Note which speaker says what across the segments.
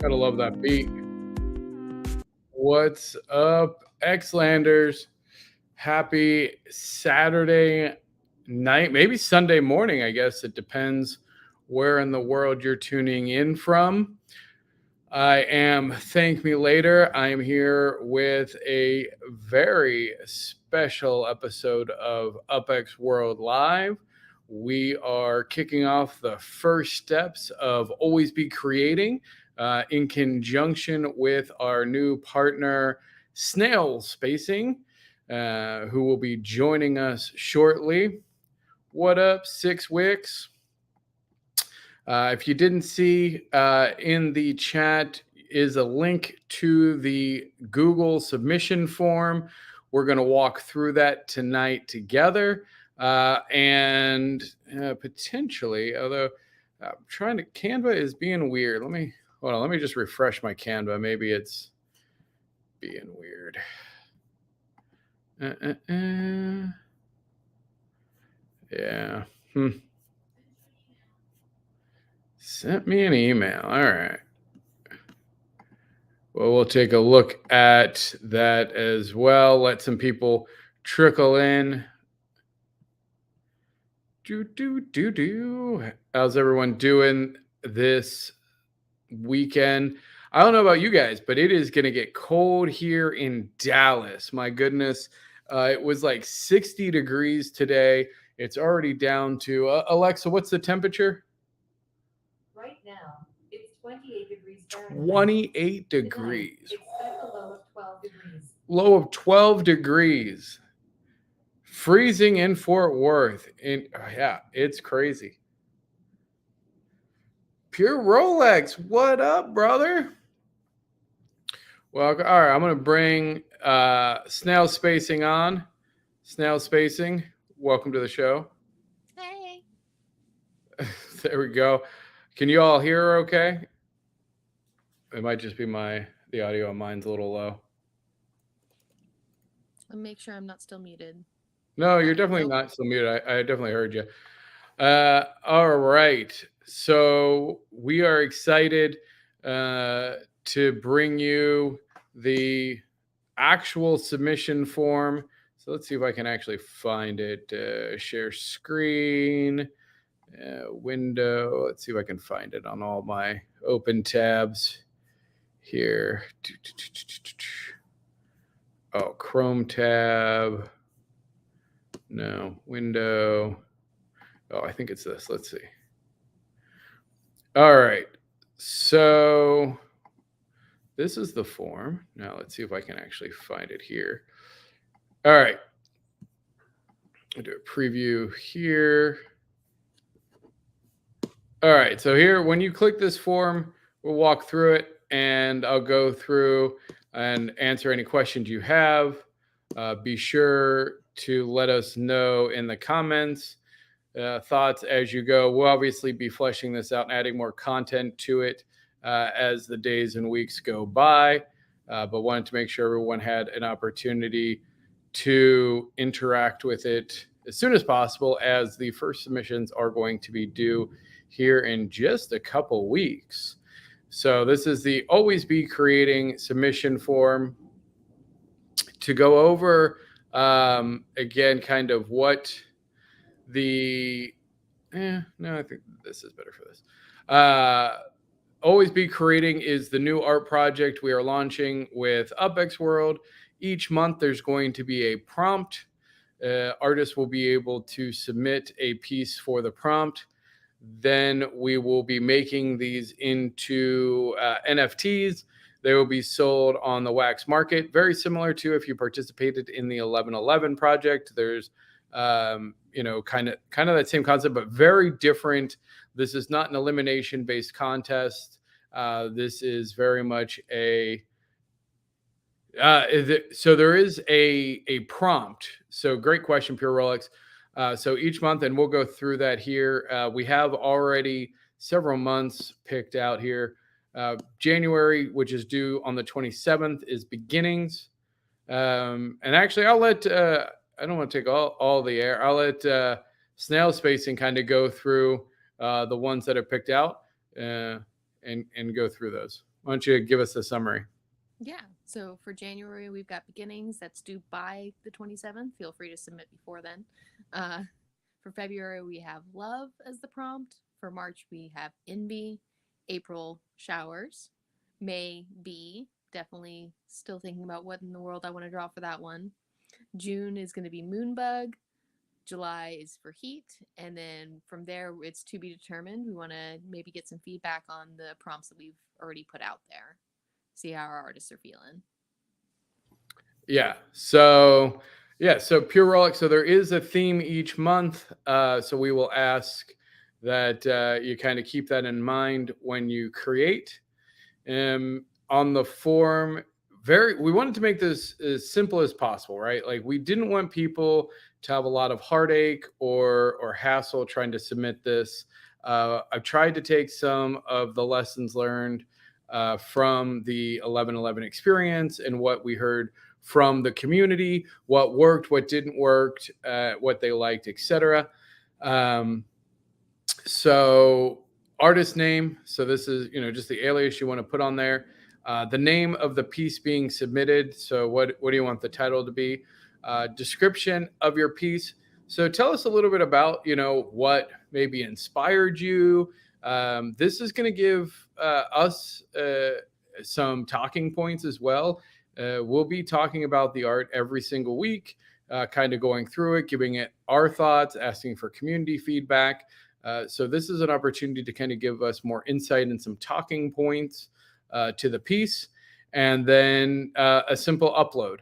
Speaker 1: Gotta love that beat. What's up, Xlanders? Happy Saturday night, maybe Sunday morning, I guess. It depends where in the world you're tuning in from. I am ThankMeLater. I am here with a very special episode of UpX World Live. We are kicking off the first steps of Always Be Creating in conjunction with our new partner, SNAILSPACING, who will be joining us shortly. What up, Six Wicks? If you didn't see in the chat is a link to the Google submission form. We're going to walk through that tonight together. And potentially, although I'm trying to, Canva is being weird. Let me just refresh my Canva. Maybe it's being weird. Yeah. Sent me an email. All right. Well, we'll take a look at that as well. Let some people trickle in. How's everyone doing this weekend? I don't know about you guys, but it is going to get cold here in Dallas. My goodness. It was like 60 degrees today. It's already down to, Alexa, what's the temperature?
Speaker 2: Right now, it's 28 degrees Fahrenheit.
Speaker 1: 28 degrees.
Speaker 2: Expect a low of 12 degrees.
Speaker 1: Low of 12 degrees. Freezing in Fort Worth. Yeah, it's crazy. Pure Rolex, what up, brother? Well, all right, I'm going to bring SNAILSPACING on. SNAILSPACING, welcome to the show.
Speaker 3: Hey.
Speaker 1: There we go. Can you all hear her okay? It might just be the audio on mine's a little low.
Speaker 3: I'll make sure I'm not still muted.
Speaker 1: No, you're definitely not still muted. I definitely heard you. All right. So we are excited to bring you the actual submission form. So let's see if I can actually find it. Share screen. Window. Let's see if I can find it on all my open tabs here. Oh, Chrome tab. No, window. Oh, I think it's this. Let's see. All right. So this is the form. Now let's see if I can actually find it here. All right. I'll do a preview here. All right, so here, when you click this form, we'll walk through it, and I'll go through and answer any questions you have. Be sure to let us know in the comments thoughts as you go. We'll obviously be fleshing this out and adding more content to it as the days and weeks go by, but wanted to make sure everyone had an opportunity to interact with it as soon as possible, as the first submissions are going to be due here in just a couple weeks. So this is the Always Be Creating submission form to go over, again, kind of what the, no, I think this is better for this. Always Be Creating is the new art project we are launching with UpX World. Each month there's going to be a prompt. Artists will be able to submit a piece for the prompt. Then we will be making these into NFTs. They will be sold on the wax market, very similar to if you participated in the 1111 project. There's, kind of that same concept, but very different. This is not an elimination-based contest. This is very much a so there is a prompt. So great question, Pure Rolex. So each month, and we'll go through that here. We have already several months picked out here. January, which is due on the 27th, is beginnings. And actually, I'll let, I don't want to take all the air. I'll let SNAILSPACING kind of go through the ones that are picked out and go through those. Why don't you give us a summary?
Speaker 3: Yeah. So for January, we've got beginnings that's due by the 27th. Feel free to submit before then. For February, we have love as the prompt. For March, we have envy. April, showers. May, bee. Definitely still thinking about what in the world I want to draw for that one. June is going to be moonbug. July is for heat. And then from there, it's to be determined. We want to maybe get some feedback on the prompts that we've already put out there. See how our artists are feeling.
Speaker 1: Yeah. So Pure Rolex. So there is a theme each month. So we will ask that you kind of keep that in mind when you create. On the form, we wanted to make this as simple as possible, right? Like we didn't want people to have a lot of heartache or hassle trying to submit this. I've tried to take some of the lessons learned from the 11/11 experience and what we heard from the community, what worked, what didn't work, what they liked, etc. So artist name. So this is, just the alias you want to put on there. The name of the piece being submitted. So what do you want the title to be? Description of your piece. So tell us a little bit about, what maybe inspired you. This is going to give us some talking points as well. We'll be talking about the art every single week, kind of going through it, giving it our thoughts, asking for community feedback. So this is an opportunity to kind of give us more insight and some talking points to the piece, and then a simple upload.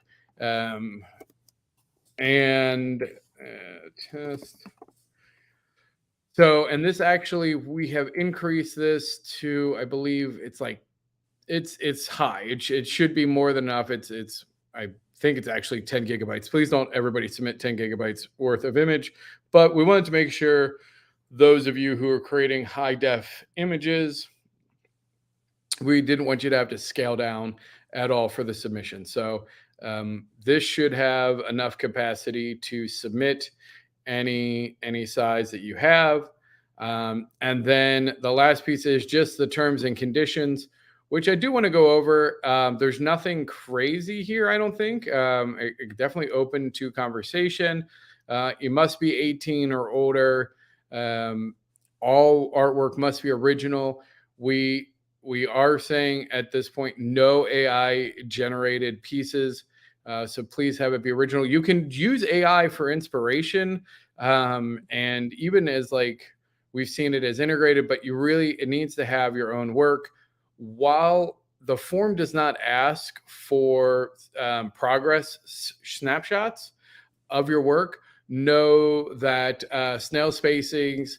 Speaker 1: Test. So, and this actually, we have increased this to, I believe it's high. It should be more than enough. I think it's actually 10 gigabytes. Please don't everybody submit 10 gigabytes worth of image, but we wanted to make sure those of you who are creating high def images, we didn't want you to have to scale down at all for the submission. So this should have enough capacity to submit any size that you have. And then the last piece is just the terms and conditions, which I do want to go over. There's nothing crazy here, I don't think. Definitely open to conversation. You must be 18 or older. All artwork must be original. We are saying at this point, no AI generated pieces. So please have it be original. You can use AI for inspiration. And even as we've seen it as integrated, but it needs to have your own work. While the form does not ask for progress snapshots of your work, know that SNAILSPACING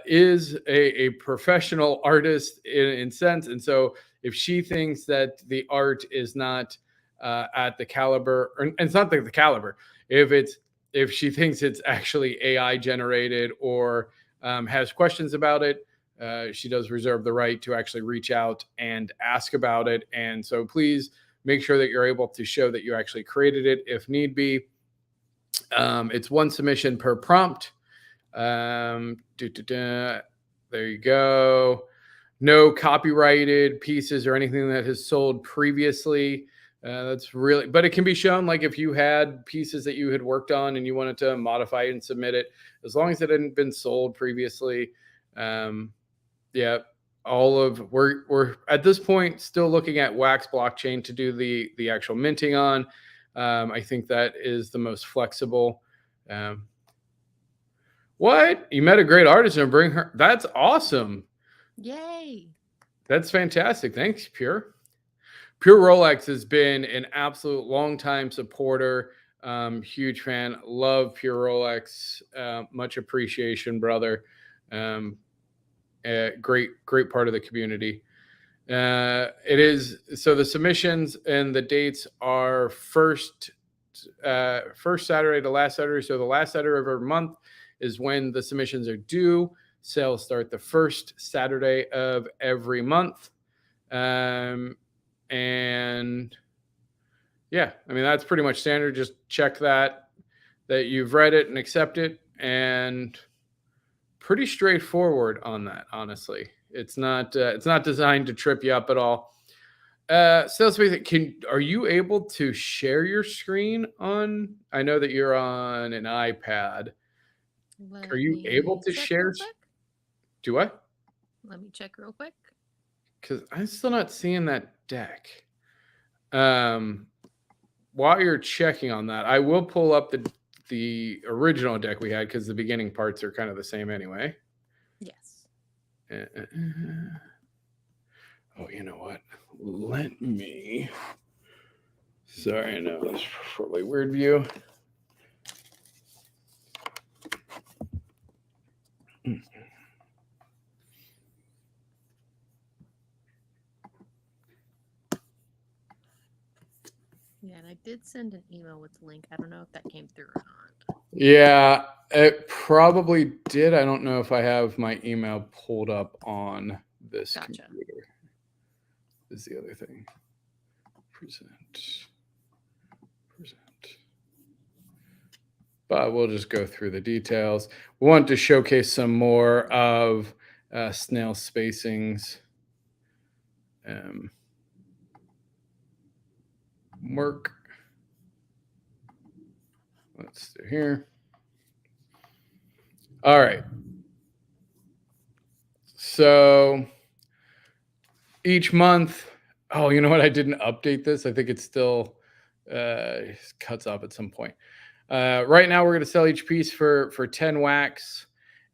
Speaker 1: is a professional artist in sense. And so if she thinks that the art is not at the caliber, and it's not the caliber, if she thinks it's actually AI generated or has questions about it, she does reserve the right to actually reach out and ask about it. And so please make sure that you're able to show that you actually created it if need be. It's one submission per prompt. There you go. No copyrighted pieces or anything that has sold previously. That's really, but it can be shown if you had pieces that you had worked on and you wanted to modify it and submit it, as long as it hadn't been sold previously. We're at this point still looking at Wax blockchain to do the actual minting on. I think that is the most flexible. What? You met a great artist and bring her? That's awesome.
Speaker 3: Yay.
Speaker 1: That's fantastic. Thanks, Pure. Pure Rolex has been an absolute long-time supporter. Huge fan. Love Pure Rolex. Much appreciation, brother. Great part of the community. It is, so the submissions and the dates are first Saturday to last Saturday. So the last Saturday of every month is when the submissions are due. Sales start the first Saturday of every month. And yeah, I mean, that's pretty much standard. Just check that you've read it and accept it, and pretty straightforward on that. Honestly, it's not designed to trip you up at all. Are you able to share your screen on? I know that you're on an iPad. Are
Speaker 3: Let
Speaker 1: you able
Speaker 3: me
Speaker 1: to
Speaker 3: check
Speaker 1: share?
Speaker 3: real quick.
Speaker 1: Do I?
Speaker 3: Let me check real quick.
Speaker 1: Because I'm still not seeing that deck. While you're checking on that, I will pull up the original deck we had because the beginning parts are kind of the same anyway.
Speaker 3: Yes.
Speaker 1: Oh, you know what? Let me. Sorry, I know that's probably weird view.
Speaker 3: Yeah, and I did send an email with the link. I don't know if that came through or not.
Speaker 1: Yeah, it probably did. I don't know if I have my email pulled up on this
Speaker 3: Gotcha.
Speaker 1: computer. Is the other thing. Present. But we'll just go through the details. We want to showcase some more of snail spacings work. Let's do here. All right. So each month, oh, you know what? I didn't update this. I think it still cuts off at some point. Right now, we're going to sell each piece for 10 wax.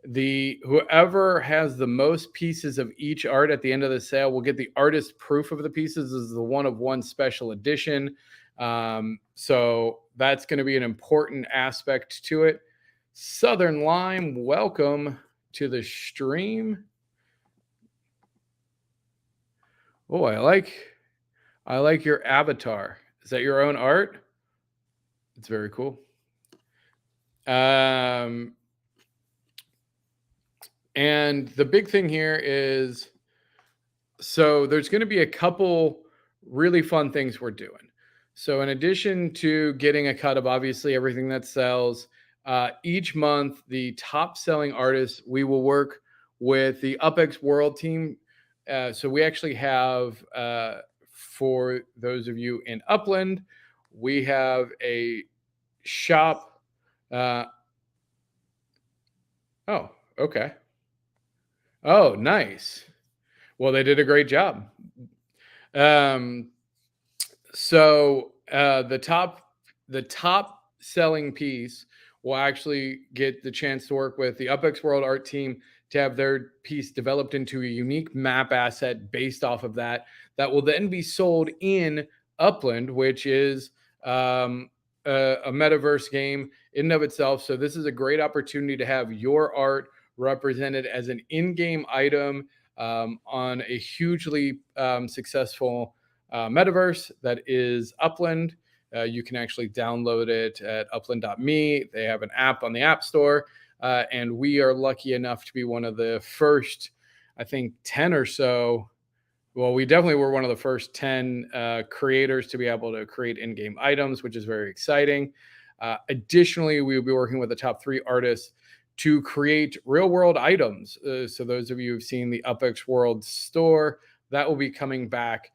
Speaker 1: Whoever has the most pieces of each art at the end of the sale will get the artist proof of the pieces. This is the 1-of-1 special edition. So that's going to be an important aspect to it. Southern Lime, welcome to the stream. Oh, I like your avatar. Is that your own art? It's very cool. And the big thing here is, so there's going to be a couple really fun things we're doing. So in addition to getting a cut of obviously everything that sells, each month, the top selling artists, we will work with the UpX World team. So we actually have, for those of you in Upland, we have a shop. Oh, okay. Oh, nice. Well, they did a great job. So the top selling piece will actually get the chance to work with the UpX World art team to have their piece developed into a unique map asset based off of that will then be sold in Upland, which is a metaverse game in and of itself. So this is a great opportunity to have your art represented as an in-game item on a hugely successful metaverse that is Upland. You can actually download it at upland.me. They have an app on the App Store. And we are lucky enough to be one of the first, I think, 10 or so. Well, we definitely were one of the first 10 creators to be able to create in-game items, which is very exciting. Additionally, we will be working with the top 3 artists to create real-world items. So those of you who've seen the UpX World store, that will be coming back,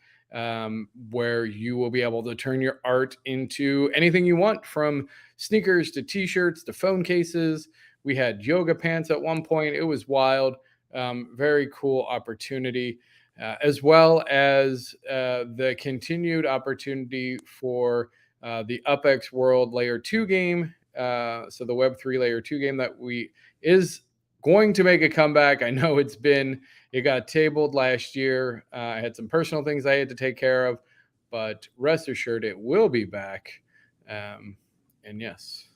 Speaker 1: where you will be able to turn your art into anything you want, from sneakers to t-shirts to phone cases. We had yoga pants at one point. It was wild. Very cool opportunity, as well as the continued opportunity for the UpX World Layer 2 game. So the Web3 Layer 2 game that is going to make a comeback. I know it got tabled last year. I had some personal things I had to take care of, but rest assured it will be back. And yes.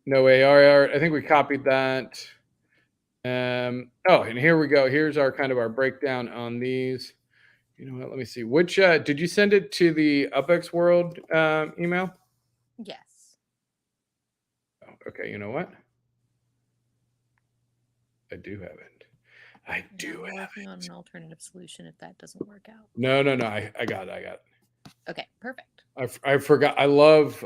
Speaker 1: No AR art. I think we copied that. And here we go. Here's our breakdown on these. You know what? Let me see. Which did you send it to the UpX World email?
Speaker 3: Yes.
Speaker 1: Oh, okay. You know what? I do have it. I do
Speaker 3: I'm
Speaker 1: have
Speaker 3: working
Speaker 1: it.
Speaker 3: on an alternative solution if that doesn't work out.
Speaker 1: No. I got it.
Speaker 3: Okay, perfect.
Speaker 1: I forgot. I love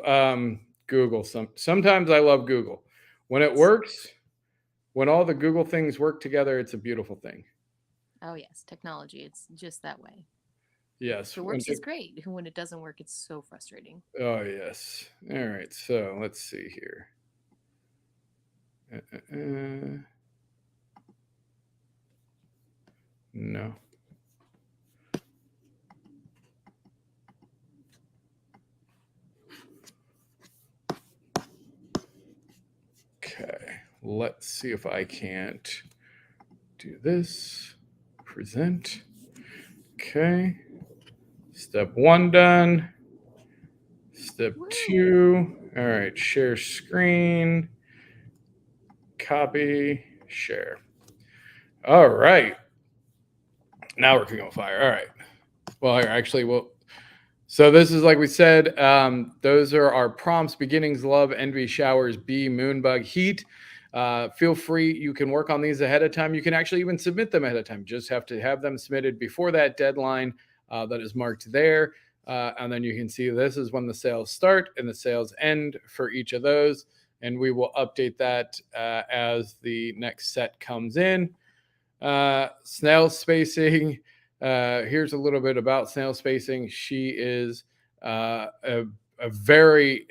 Speaker 1: Google. Sometimes I love Google. When it works, when all the Google things work together, it's a beautiful thing.
Speaker 3: Oh yes, technology. It's just that way.
Speaker 1: Yes.
Speaker 3: If it works, it's great. When it doesn't work, it's so frustrating.
Speaker 1: Oh, yes. All right. So let's see here. No. Okay. Let's see if I can't do this. Present. Okay. Step 1 done. Step
Speaker 3: Woo.
Speaker 1: 2. All right. Share screen. Copy. Share. All right. Now we're cooking on fire. All right. Well, here, actually, so this is like we said, those are our prompts: beginnings, love, envy, showers, bee, moonbug, heat. Feel free, you can work on these ahead of time. You can actually even submit them ahead of time. Just have to have them submitted before that deadline that is marked there. And then you can see this is when the sales start and the sales end for each of those. And we will update that as the next set comes in. Snail spacing. Here's a little bit about snail spacing. She is a very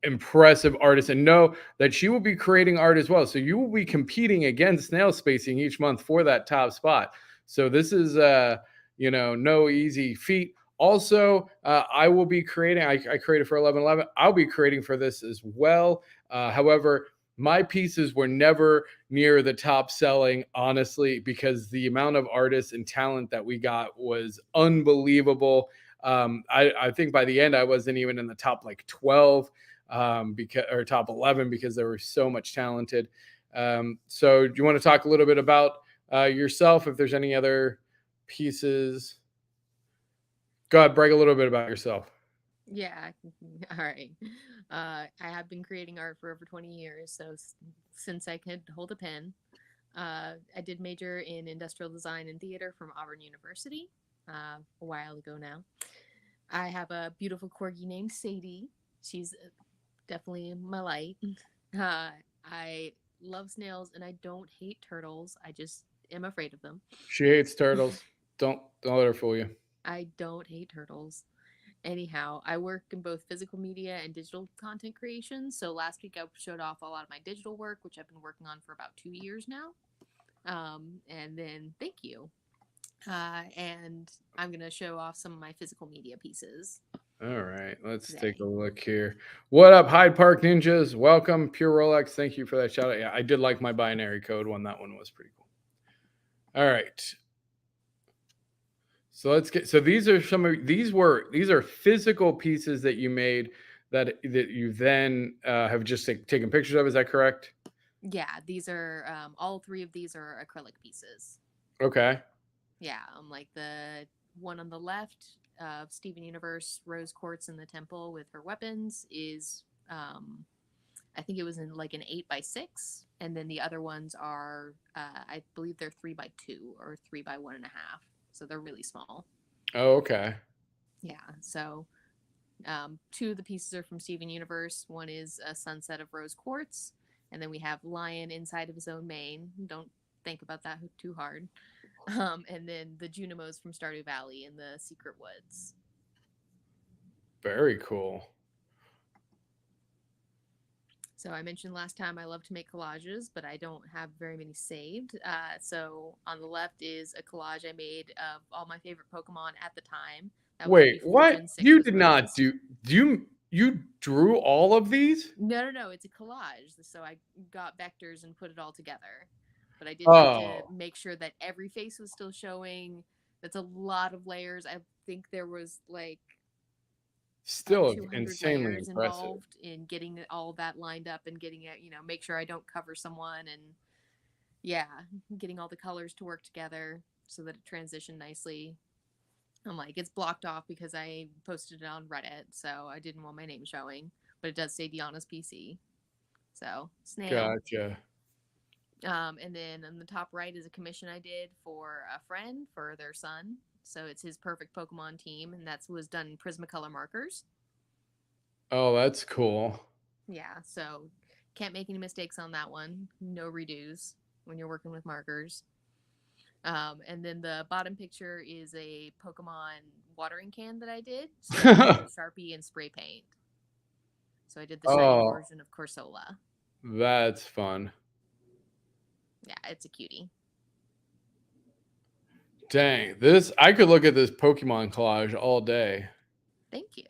Speaker 1: impressive artist, and know that she will be creating art as well. So you will be competing against snail spacing each month for that top spot. So this is no easy feat. Also, I will be creating. I created for 11/11. I'll be creating for this as well. However, my pieces were never near the top selling, honestly, because the amount of artists and talent that we got was unbelievable. I think by the end I wasn't even in the top like 12 because or top 11 because there was so much talented. So do you want to talk a little bit about yourself? If there's any other pieces, go ahead, brag a little bit about yourself.
Speaker 3: Yeah. All right. I have been creating art for over 20 years. So since I could hold a pen, I did major in industrial design and theater from Auburn University a while ago now. I have a beautiful corgi named Sadie. She's definitely my light. I love snails and I don't hate turtles. I just am afraid of them.
Speaker 1: She hates turtles. Don't let her fool you.
Speaker 3: I don't hate turtles. Anyhow, I work in both physical media and digital content creation. So last week I showed off a lot of my digital work, which I've been working on for about 2 years now. And then thank you. And I'm going to show off some of my physical media pieces.
Speaker 1: All right, let's
Speaker 3: today.
Speaker 1: take a look here. What up, Hyde Park Ninjas? Welcome, Pure Rolex. Thank you for that shout out. Yeah, I did like my binary code one. That one was pretty cool. All right. So let's get. So these are these are physical pieces that you made that you then have just taken pictures of. Is that correct?
Speaker 3: Yeah, these are all three of these are acrylic pieces.
Speaker 1: Okay.
Speaker 3: Yeah, like the one on the left of Steven Universe, Rose Quartz in the temple with her weapons is I think it was in like an 8x6, and then the other ones are I believe they're 3x2 or 3x1.5, so they're really small.
Speaker 1: Oh, okay.
Speaker 3: Yeah, so two of the pieces are from Steven Universe. One is a sunset of Rose Quartz, and then we have Lion inside of his own mane. Don't think about that too hard. And then the Junimos from Stardew Valley in the Secret Woods.
Speaker 1: Very cool.
Speaker 3: So I mentioned last time I love to make collages, but I don't have very many saved. So on the left is a collage I made of all my favorite Pokemon at the time. That
Speaker 1: Wait, what? You did not do? You drew all of these?
Speaker 3: No. It's a collage. So I got vectors and put it all together. But I did have to make sure that every face was still showing. That's a lot of layers. I think there was like
Speaker 1: still
Speaker 3: 200
Speaker 1: insanely
Speaker 3: layers
Speaker 1: impressive.
Speaker 3: involved in getting all that lined up and getting it, make sure I don't cover someone, and getting all the colors to work together so that it transitioned nicely. I'm like, it's blocked off because I posted it on Reddit, so I didn't want my name showing, but it does say Deanna's PC. So, snail.
Speaker 1: Gotcha.
Speaker 3: And then on the top right is a commission I did for a friend for their son. So it's his perfect Pokemon team, and that was done in Prismacolor markers.
Speaker 1: Oh, that's cool.
Speaker 3: Yeah, so can't make any mistakes on that one. No redos when you're working with markers. And then the bottom picture is a Pokemon watering can that I did. So I did Sharpie and spray paint. So I did the shiny
Speaker 1: Oh,
Speaker 3: version of Corsola.
Speaker 1: that's fun.
Speaker 3: Yeah, it's a cutie.
Speaker 1: Dang, I could look at this Pokemon collage all day.
Speaker 3: Thank you.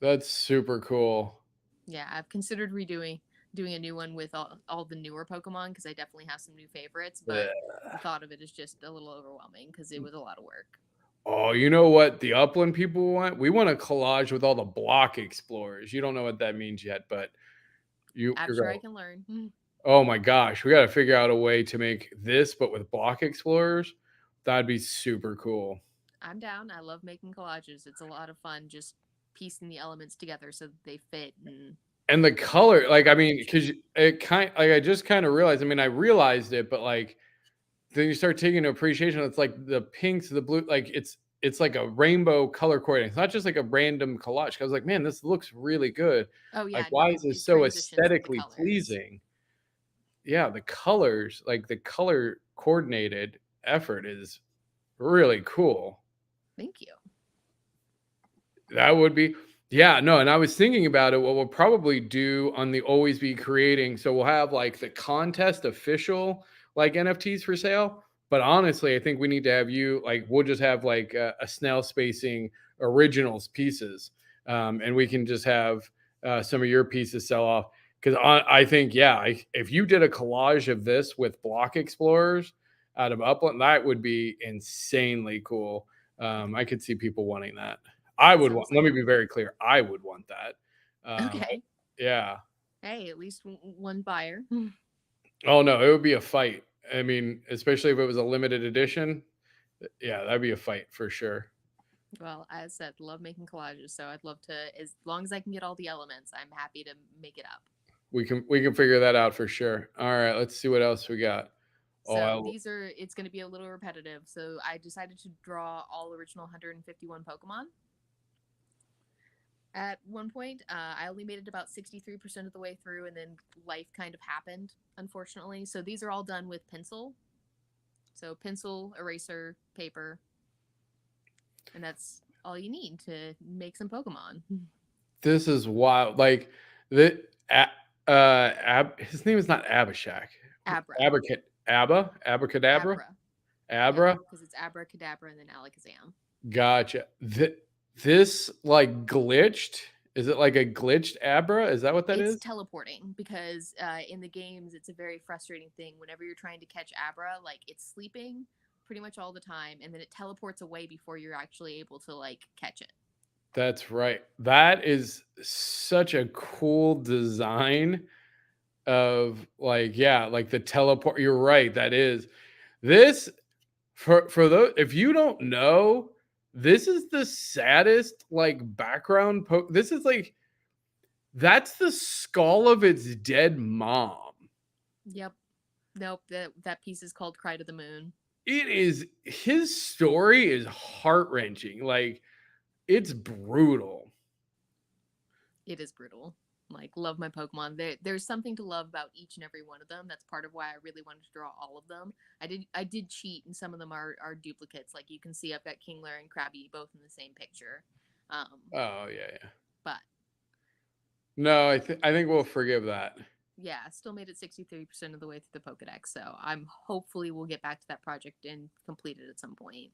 Speaker 1: That's super cool.
Speaker 3: Yeah, I've considered doing a new one with all the newer Pokemon because I definitely have some new favorites, but the thought of it is just a little overwhelming because it was a lot of work.
Speaker 1: Oh, you know what the Upland people want? We want a collage with all the block explorers. You don't know what that means yet, but you're
Speaker 3: I'm sure I
Speaker 1: going.
Speaker 3: can learn.
Speaker 1: Oh my gosh, we got to figure out a way to make this, but with block explorers. That'd be super cool.
Speaker 3: I'm down. I love making collages. It's a lot of fun just piecing the elements together so that they fit
Speaker 1: And the color, like, I mean, because it I just kind of realized. I mean, I realized it, but like, then you start taking appreciation. It's like the pinks, the blue, like it's like a rainbow color coordinating. It's not just like a random collage. I was like, man, this looks really good.
Speaker 3: Oh
Speaker 1: Like,
Speaker 3: yeah,
Speaker 1: why
Speaker 3: no,
Speaker 1: is this
Speaker 3: it
Speaker 1: so
Speaker 3: transitions with the
Speaker 1: aesthetically
Speaker 3: colors.
Speaker 1: pleasing? Yeah, the colors, like the color coordinated effort is really cool.
Speaker 3: Thank you.
Speaker 1: That would be, yeah, no. And I was thinking about it. What we'll probably do on the Always Be Creating. So we'll have like the contest official, like NFTs for sale. But honestly, I think we need to have you, like, we'll just have like a snail spacing originals pieces. And we can just have some of your pieces sell off. Because I think, yeah, if you did a collage of this with block explorers out of Upland, that would be insanely cool. I could see people wanting that. I would want. Let me be very clear. I would want that.
Speaker 3: Okay.
Speaker 1: Yeah.
Speaker 3: Hey, at least one buyer.
Speaker 1: Oh no, it would be a fight. I mean, especially if it was a limited edition. Yeah, that'd be a fight for sure.
Speaker 3: Well, as I said, love making collages, so I'd love to, as long as I can get all the elements, I'm happy to make it up.
Speaker 1: We can figure that out for sure. All right, let's see what else we got.
Speaker 3: So it's going to be a little repetitive. So I decided to draw all original 151 Pokemon. At one point, I only made it about 63% of the way through, and then life kind of happened, unfortunately. So these are all done with pencil. So pencil, eraser, paper, and that's all you need to make some Pokemon.
Speaker 1: This is wild. Like his name is not Abhishek.
Speaker 3: Abra.
Speaker 1: Abracadabra. Abra.
Speaker 3: Because it's Abracadabra and then Alakazam.
Speaker 1: Gotcha. This like glitched. Is it like a glitched Abra? Is that what that is?
Speaker 3: It's teleporting because in the games it's a very frustrating thing. Whenever you're trying to catch Abra, like it's sleeping pretty much all the time, and then it teleports away before you're actually able to like catch it.
Speaker 1: That's right. That is such a cool design of like, yeah, like the teleport. You're right. That is this for those, if you don't know, this is the saddest like background this is like, that's the skull of its dead mom.
Speaker 3: Yep. Nope. That piece is called Cry to the Moon.
Speaker 1: It is, his story is heart-wrenching. Like, it's brutal.
Speaker 3: It is brutal. Like, love my Pokemon. There's something to love about each and every one of them. That's part of why I really wanted to draw all of them. I did cheat, and some of them are duplicates. Like you can see, I've got Kingler and Krabby both in the same picture.
Speaker 1: Oh yeah.
Speaker 3: But
Speaker 1: no, I think we'll forgive that.
Speaker 3: Yeah, still made it 63% of the way through the Pokedex. So I'm hopefully we'll get back to that project and complete it at some point.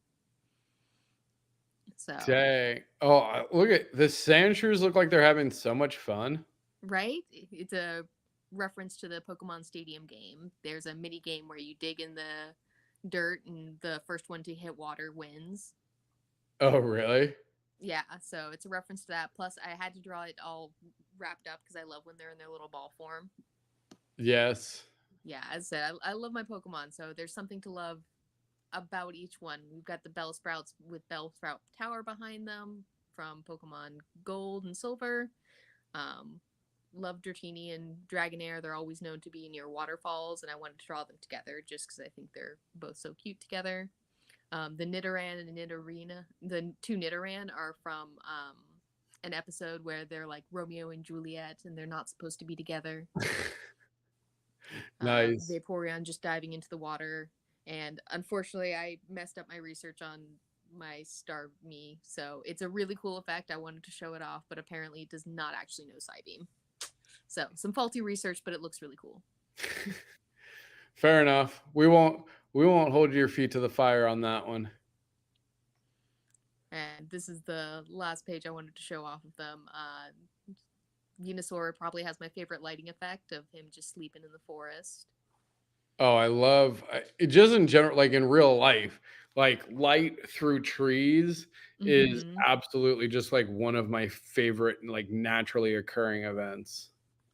Speaker 3: So
Speaker 1: dang. Oh, look at the Sandshrews, look like they're having so much fun.
Speaker 3: Right? It's a reference to the Pokemon Stadium game. There's a mini game where you dig in the dirt and the first one to hit water wins.
Speaker 1: Oh, really?
Speaker 3: Yeah, so it's a reference to that. Plus, I had to draw it all wrapped up because I love when they're in their little ball form.
Speaker 1: Yes.
Speaker 3: Yeah, as I said, I love my Pokemon, so there's something to love about each one. We've got the Bellsprouts with Bellsprout Tower behind them from Pokemon Gold and Silver. Love Dratini and Dragonair. They're always known to be near waterfalls, and I wanted to draw them together just because I think they're both so cute together. The Nidoran and Nidorina, the two Nidoran are from an episode where they're like Romeo and Juliet, and they're not supposed to be together.
Speaker 1: Nice.
Speaker 3: Vaporeon just diving into the water, and unfortunately, I messed up my research on my star me. So it's a really cool effect. I wanted to show it off, but apparently it does not actually know Psybeam. So some faulty research, but it looks really cool.
Speaker 1: Fair enough. We won't hold your feet to the fire on that one.
Speaker 3: And this is the last page I wanted to show off of them. Venusaur probably has my favorite lighting effect of him just sleeping in the forest.
Speaker 1: Oh, I love it just in general, like in real life, like light through trees is
Speaker 3: Mm-hmm.
Speaker 1: absolutely just like one of my favorite like naturally occurring events.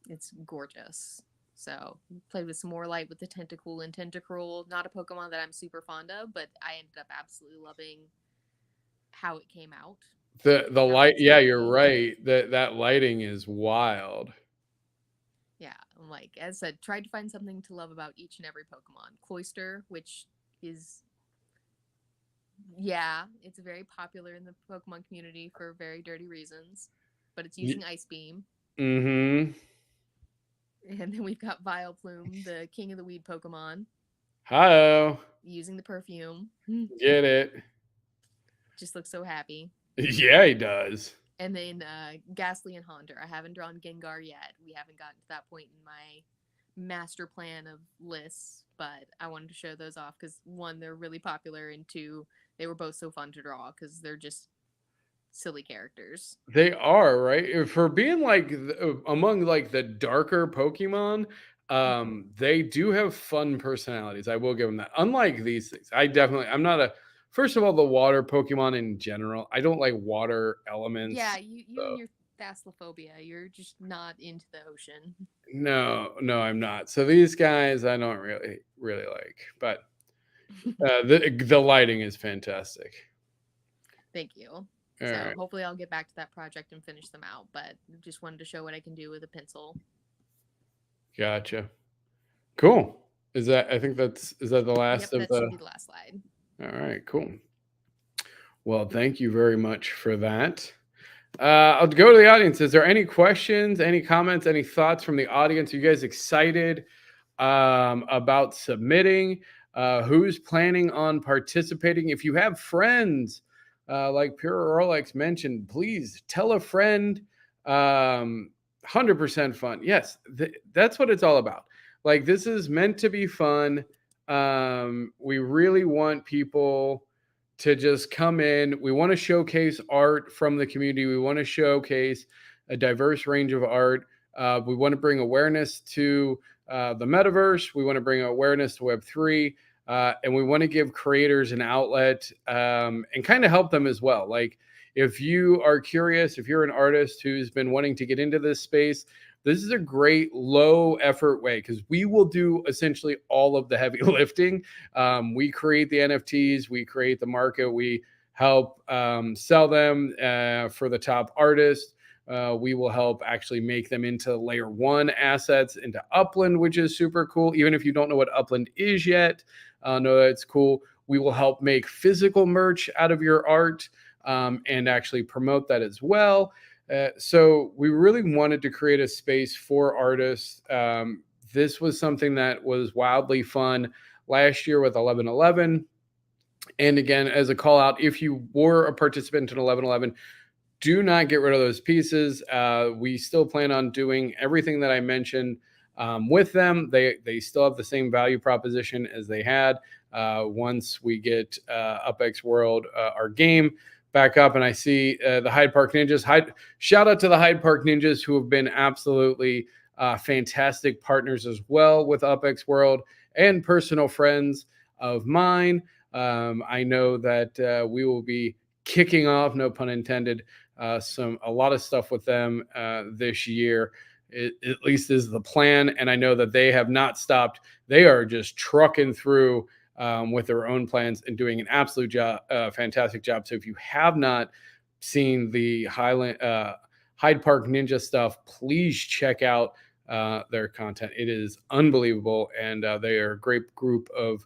Speaker 3: It's gorgeous. So played with some more light with the Tentacool and Tentacruel. Not a Pokemon that I'm super fond of, but I ended up absolutely loving how it came out
Speaker 1: The
Speaker 3: and how
Speaker 1: light,
Speaker 3: it's
Speaker 1: yeah, you're
Speaker 3: pretty.
Speaker 1: right. That lighting is wild.
Speaker 3: Yeah, I'm like, as I said, tried to find something to love about each and every Pokemon. Cloyster, which is, yeah, it's very popular in the Pokemon community for very dirty reasons, but it's using Ice Beam.
Speaker 1: Mm-hmm.
Speaker 3: And then we've got Vileplume, the king of the weed Pokemon,
Speaker 1: Hi,
Speaker 3: using the perfume.
Speaker 1: get it?
Speaker 3: Just looks so happy.
Speaker 1: Yeah, he does.
Speaker 3: And then Ghastly and Haunter. I haven't drawn Gengar yet. We haven't gotten to that point in my master plan of lists, but I wanted to show those off because one, they're really popular, and two, they were both so fun to draw because they're just silly characters.
Speaker 1: They are right for being like among like the darker Pokemon.
Speaker 3: Mm-hmm.
Speaker 1: They do have fun personalities. I will give them that. Unlike these things, I'm not a. First of all, the water Pokemon in general, I don't like water
Speaker 3: Yeah,
Speaker 1: elements.
Speaker 3: you and
Speaker 1: So
Speaker 3: your Thalassophobia, you're just not into the ocean.
Speaker 1: no, I'm not. So these guys, I don't really like. But the lighting is fantastic.
Speaker 3: Thank you.
Speaker 1: All
Speaker 3: So
Speaker 1: right,
Speaker 3: hopefully I'll get back to that project and finish them out, but just wanted to show what I can do with a pencil.
Speaker 1: gotcha. Cool. Is that? I think is that the
Speaker 3: Yep,
Speaker 1: last of
Speaker 3: that should
Speaker 1: the.
Speaker 3: be the last slide.
Speaker 1: All right, cool. Well, thank you very much for that. I'll go to the audience. Is there any questions, any comments, any thoughts from the audience? Are you guys excited about submitting? Who's planning on participating? If you have friends, like Pure Rolex mentioned, please tell a friend. 100% fun. Yes, that's what it's all about. Like, this is meant to be fun. We really want people to just come in. We want to showcase art from the community. We want to showcase a diverse range of art. We want to bring awareness to the metaverse. We want to bring awareness to Web3. And we want to give creators an outlet and kind of help them as well. Like, if you are curious, if you're an artist who's been wanting to get into this space, this is a great low effort way because we will do essentially all of the heavy lifting. We create the NFTs, we create the market, we help sell them for the top artists. We will help actually make them into layer one assets into Upland, which is super cool. Even if you don't know what Upland is yet, know that it's cool. We will help make physical merch out of your art and actually promote that as well. So we really wanted to create a space for artists. This was something that was wildly fun last year with 1111. And again, as a call out, if you were a participant in 1111, do not get rid of those pieces. We still plan on doing everything that I mentioned with them. They still have the same value proposition as they had once we get UpX World, our game, back up. And I see the Hyde Park Ninjas. Shout out to the Hyde Park Ninjas who have been absolutely fantastic partners as well with UpX World and personal friends of mine. I know that we will be kicking off, no pun intended, a lot of stuff with them this year. At least is the plan, and I know that they have not stopped. They are just trucking through with their own plans and doing an absolute job, fantastic job. So if you have not seen the Hyde Park Ninja stuff, please check out their content. It is unbelievable, and they are a great group of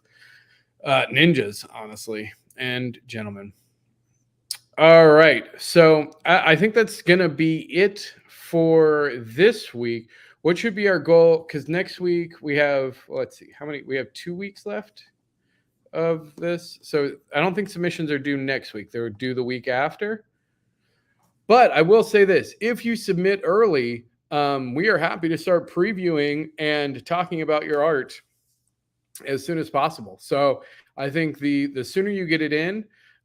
Speaker 1: ninjas, honestly, and gentlemen. All right. So I think that's going to be it for this week. What should be our goal? Because next week we have, let's see, how many? We have 2 weeks left. of this. So I don't think submissions are due next week. They're due the week after. But I will say this: if you submit early, we are happy to start previewing and talking about your art as soon as possible. So I think the sooner you get it in,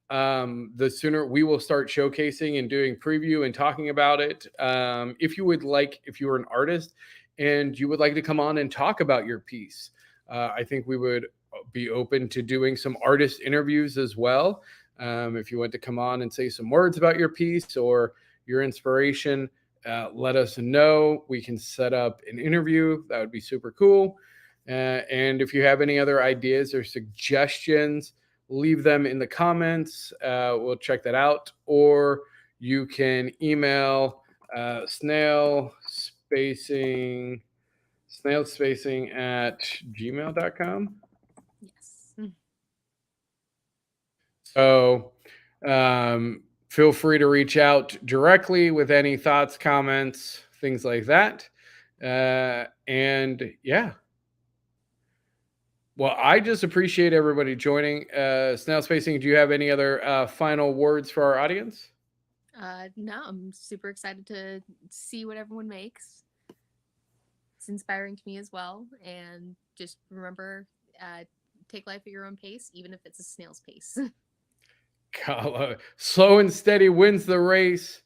Speaker 1: the sooner we will start showcasing and doing preview and talking about it. If you were an artist and you would like to come on and talk about your piece, I think we would be open to doing some artist interviews as well. If you want to come on and say some words about your piece or your inspiration, let us know. We can set up an interview. That would be super cool. And if you have any other ideas or suggestions, leave them in the comments. We'll check that out. Or you can email snailspacing at gmail.com.
Speaker 3: Yes.
Speaker 1: So feel free to reach out directly with any thoughts, comments, things like that. And yeah. Well, I just appreciate everybody joining. Snail Spacing, do you have any other final words for our audience?
Speaker 3: No, I'm super excited to see what everyone makes. It's inspiring to me as well. And just remember, take life at your own pace, even if it's a snail's pace.
Speaker 1: Slow and steady wins the race.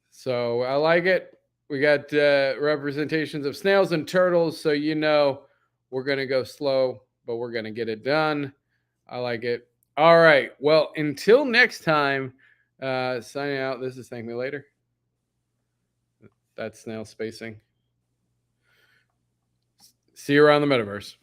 Speaker 1: So I like it. We got representations of snails and turtles. So we're going to go slow, but we're going to get it done. I like it. All right. Well, until next time, signing out. This is ThankMeLater. That's Snail Spacing. See you around the metaverse.